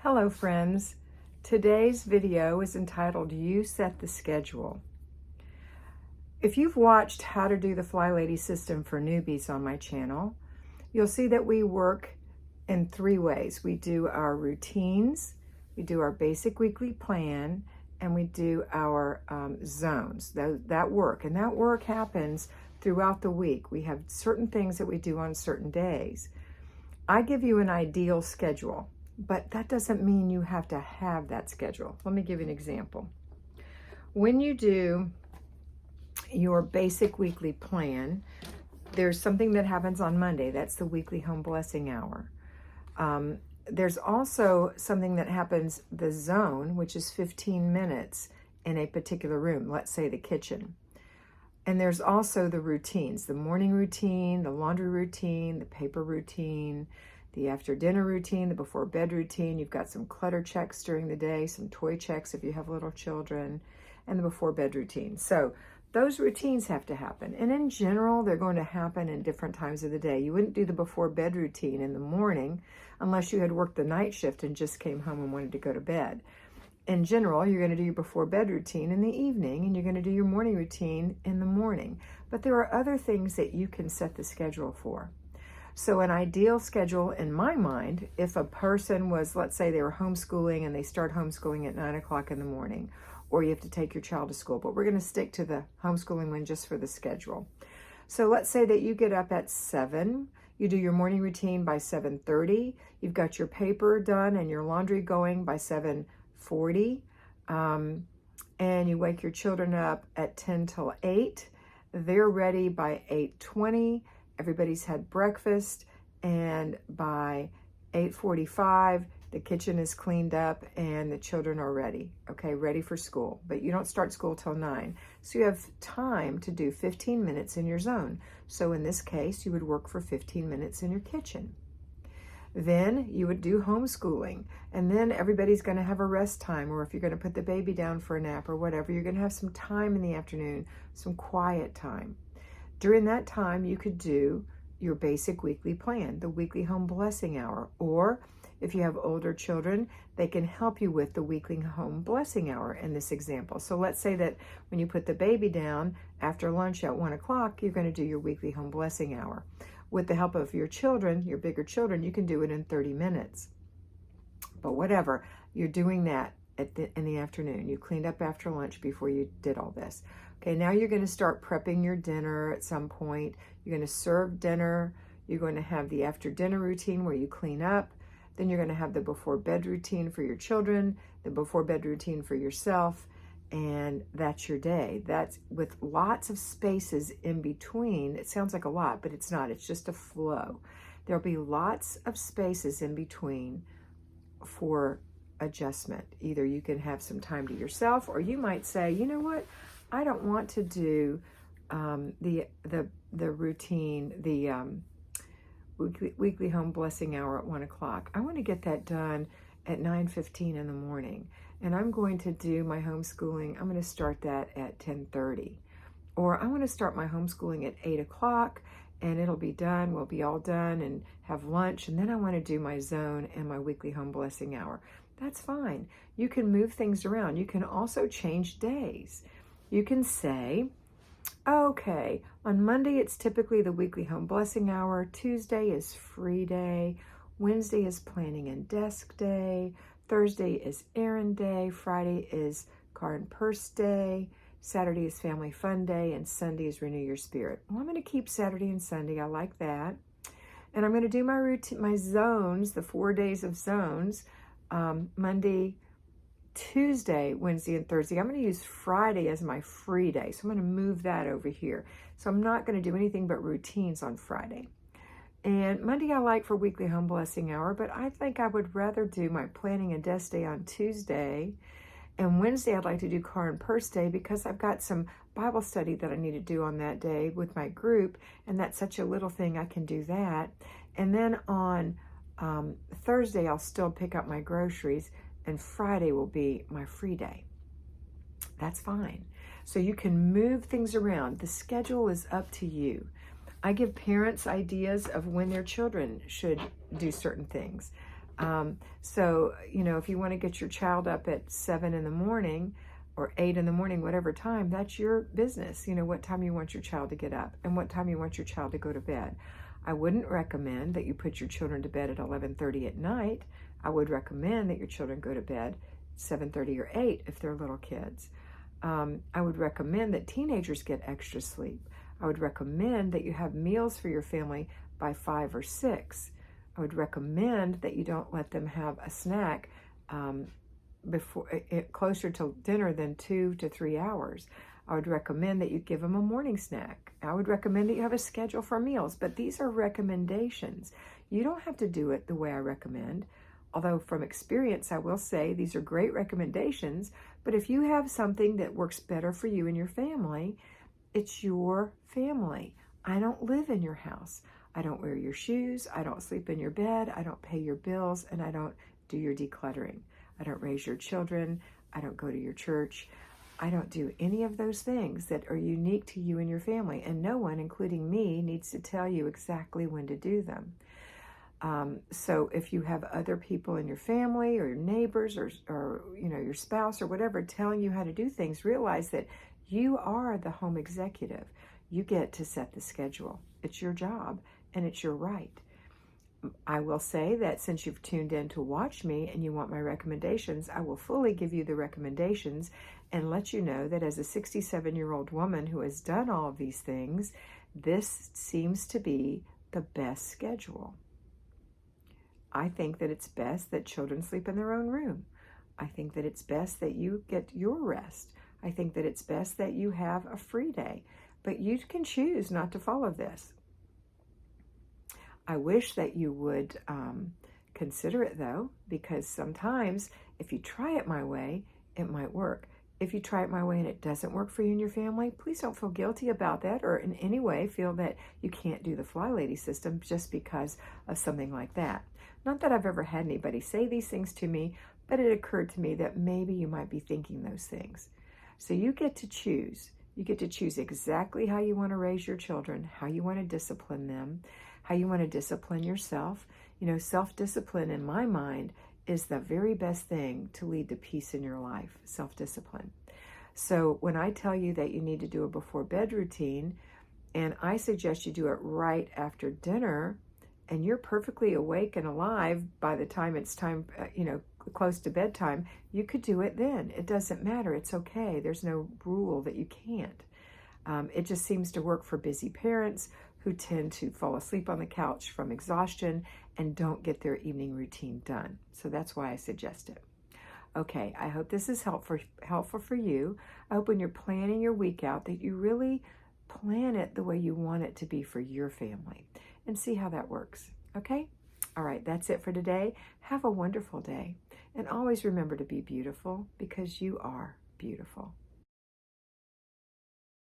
Hello friends, today's video is entitled You Set the Schedule. If you've watched how to do the FlyLady system for newbies on my channel, you'll see that we work in three ways. We do our routines, we do our basic weekly plan, and we do our zones, that work happens throughout the week. We have certain things that we do on certain days. I give you an ideal schedule, but that doesn't mean you have to have that schedule. Let me give you an example. When you do your basic weekly plan, there's something that happens on Monday. That's the weekly home blessing hour. There's also something that happens, the zone, which is 15 minutes in a particular room, let's say the kitchen. And there's also the routines, the morning routine, the laundry routine, the paper routine, the after dinner routine, the before bed routine. You've got some clutter checks during the day, some toy checks if you have little children, and the before bed routine. So those routines have to happen. And in general, they're going to happen in different times of the day. You wouldn't do the before bed routine in the morning unless you had worked the night shift and just came home and wanted to go to bed. In general, you're going to do your before bed routine in the evening, and you're going to do your morning routine in the morning. But there are other things that you can set the schedule for. So an ideal schedule in my mind, if a person was, let's say they were homeschooling and they start homeschooling at 9 o'clock in the morning, or you have to take your child to school, but we're going to stick to the homeschooling one just for the schedule. So let's say that you get up at 7, you do your morning routine by 7:30, you've got your paper done and your laundry going by 7:40, and you wake your children up at 10 till 8, they're ready by 8:20, everybody's had breakfast, and by 8:45, the kitchen is cleaned up and the children are ready, okay, ready for school. But you don't start school till 9. So you have time to do 15 minutes in your zone. So in this case, you would work for 15 minutes in your kitchen. Then you would do homeschooling, and then everybody's going to have a rest time, or if you're going to put the baby down for a nap or whatever, you're going to have some time in the afternoon, some quiet time. During that time, you could do your basic weekly plan, the weekly home blessing hour, or if you have older children, they can help you with the weekly home blessing hour in this example. So let's say that when you put the baby down after lunch at 1 o'clock, you're going to do your weekly home blessing hour. With the help of your children, your bigger children, you can do it in 30 minutes. But whatever, you're doing that in the afternoon. You cleaned up after lunch before you did all this. Okay, now you're going to start prepping your dinner at some point. You're going to serve dinner. You're going to have the after dinner routine where you clean up. Then you're going to have the before bed routine for your children, the before bed routine for yourself, and that's your day. That's with lots of spaces in between. It sounds like a lot, but it's not. It's just a flow. There'll be lots of spaces in between for adjustment. Either you can have some time to yourself, or you might say, you know what, I don't want to do the routine, the weekly home blessing hour at 1 o'clock. I want to get that done at 9:15 in the morning, and I'm going to do my homeschooling. I'm going to start that at 10:30, or I want to start my homeschooling at 8 o'clock, and it'll be done. We'll be all done and have lunch, and then I want to do my zone and my weekly home blessing hour. That's fine. You can move things around. You can also change days. You can say, okay, on Monday it's typically the weekly home blessing hour. Tuesday is free day. Wednesday is planning and desk day. Thursday is errand day. Friday is car and purse day. Saturday is family fun day. And Sunday is renew your spirit. Well, I'm going to keep Saturday and Sunday. I like that. And I'm going to do my routine, my zones, the 4 days of zones, Monday, Tuesday, Wednesday, and Thursday. I'm going to use Friday as my free day. So I'm going to move that over here. So I'm not going to do anything but routines on Friday. And Monday I like for weekly home blessing hour, but I think I would rather do my planning and desk day on Tuesday. And Wednesday I'd like to do car and purse day because I've got some Bible study that I need to do on that day with my group. And that's such a little thing, I can do that. And then on Thursday I'll still pick up my groceries, and Friday will be my free day. That's fine. So you can move things around. The schedule is up to you. I give parents ideas of when their children should do certain things. So, you know, if you want to get your child up at 7 in the morning or 8 in the morning, whatever time, that's your business. You know, what time you want your child to get up and what time you want your child to go to bed. I wouldn't recommend that you put your children to bed at 11:30 at night. I would recommend that your children go to bed 7:30 or 8 if they're little kids. I would recommend that teenagers get extra sleep. I would recommend that you have meals for your family by 5 or 6. I would recommend that you don't let them have a snack closer to dinner than 2 to 3 hours. I would recommend that you give them a morning snack. I would recommend that you have a schedule for meals, but these are recommendations. You don't have to do it the way I recommend. Although from experience, I will say these are great recommendations, but if you have something that works better for you and your family, it's your family. I don't live in your house. I don't wear your shoes. I don't sleep in your bed. I don't pay your bills, and I don't do your decluttering. I don't raise your children. I don't go to your church. I don't do any of those things that are unique to you and your family, and no one, including me, needs to tell you exactly when to do them. So if you have other people in your family or your neighbors or you know, your spouse or whatever telling you how to do things, realize that you are the home executive. You get to set the schedule. It's your job and it's your right. I will say that since you've tuned in to watch me and you want my recommendations, I will fully give you the recommendations and let you know that as a 67-year-old woman who has done all of these things, this seems to be the best schedule. I think that it's best that children sleep in their own room. I think that it's best that you get your rest. I think that it's best that you have a free day, but you can choose not to follow this. I wish that you would consider it though, because sometimes if you try it my way, it might work. If you try it my way and it doesn't work for you and your family, please don't feel guilty about that or in any way feel that you can't do the FlyLady system just because of something like that. Not that I've ever had anybody say these things to me, but it occurred to me that maybe you might be thinking those things. So you get to choose. You get to choose exactly how you want to raise your children, how you want to discipline them, how you want to discipline yourself. You know, self-discipline in my mind is the very best thing to lead to peace in your life, self-discipline. So when I tell you that you need to do a before bed routine, and I suggest you do it right after dinner, and you're perfectly awake and alive by the time it's time, you know, close to bedtime, you could do it then. It doesn't matter. It's okay. There's no rule that you can't. It just seems to work for busy parents who tend to fall asleep on the couch from exhaustion and don't get their evening routine done. So that's why I suggest it. Okay, I hope this is helpful for you. I hope when you're planning your week out that you really plan it the way you want it to be for your family and see how that works. Okay? All right, that's it for today. Have a wonderful day. And always remember to be beautiful because you are beautiful.